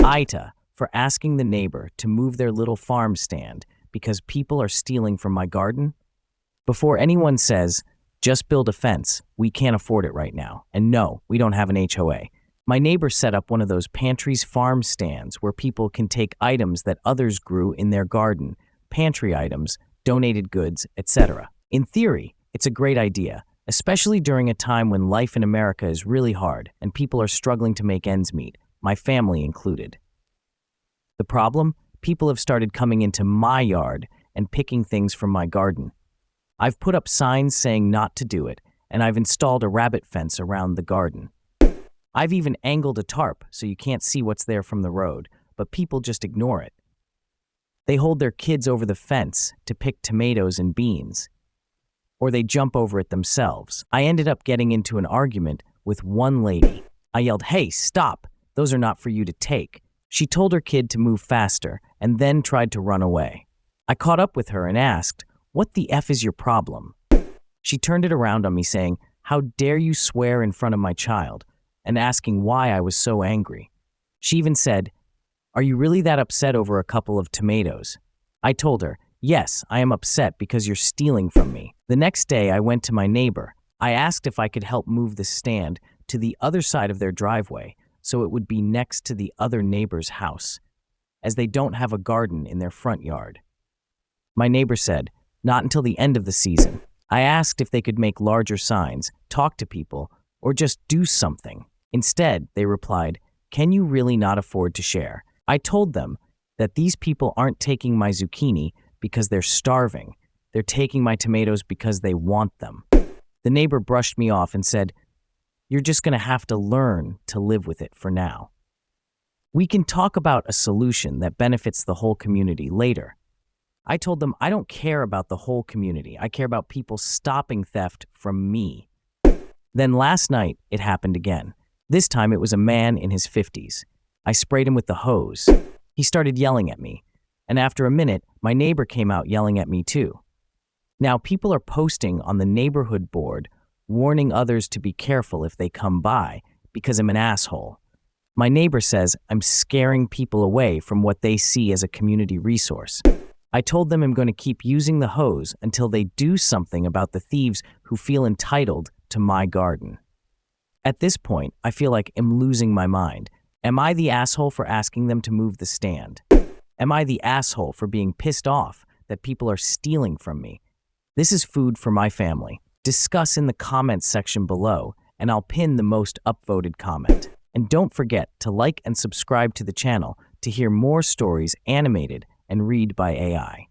AITA for asking the neighbor to move their little farm stand because people are stealing from my garden? Before anyone says, just build a fence, we can't afford it right now, and no, we don't have an HOA. My neighbor set up one of those pantries farm stands where people can take items that others grew in their garden, pantry items, donated goods, etc. In theory, it's a great idea, especially during a time when life in America is really hard and people are struggling to make ends meet, my family included. The problem? People have started coming into my yard and picking things from my garden. I've put up signs saying not to do it, and I've installed a rabbit fence around the garden. I've even angled a tarp so you can't see what's there from the road, but people just ignore it. They hold their kids over the fence to pick tomatoes and beans, or they jump over it themselves. I ended up getting into an argument with one lady. I yelled, "Hey, stop! Those are not for you to take." She told her kid to move faster and then tried to run away. I caught up with her and asked, "What the F is your problem?" She turned it around on me saying, "How dare you swear in front of my child?" and asking why I was so angry. She even said, "Are you really that upset over a couple of tomatoes?" I told her, "Yes, I am upset because you're stealing from me." The next day, I went to my neighbor. I asked if I could help move the stand to the other side of their driveway so it would be next to the other neighbor's house, as they don't have a garden in their front yard. My neighbor said, "Not until the end of the season." I asked if they could make larger signs, talk to people, or just do something. Instead, they replied, "Can you really not afford to share?" I told them that these people aren't taking my zucchini because they're starving. They're taking my tomatoes because they want them. The neighbor brushed me off and said, "You're just going to have to learn to live with it for now. We can talk about a solution that benefits the whole community later." I told them I don't care about the whole community. I care about people stopping theft from me. Then last night, it happened again. This time it was a man in his 50s. I sprayed him with the hose. He started yelling at me, and after a minute, my neighbor came out yelling at me too. Now people are posting on the neighborhood board, warning others to be careful if they come by because I'm an asshole. My neighbor says I'm scaring people away from what they see as a community resource. I told them I'm going to keep using the hose until they do something about the thieves who feel entitled to my garden. At this point, I feel like I'm losing my mind. Am I the asshole for asking them to move the stand? Am I the asshole for being pissed off that people are stealing from me? This is food for my family. Discuss in the comments section below, and I'll pin the most upvoted comment. And don't forget to like and subscribe to the channel to hear more stories animated and read by AI.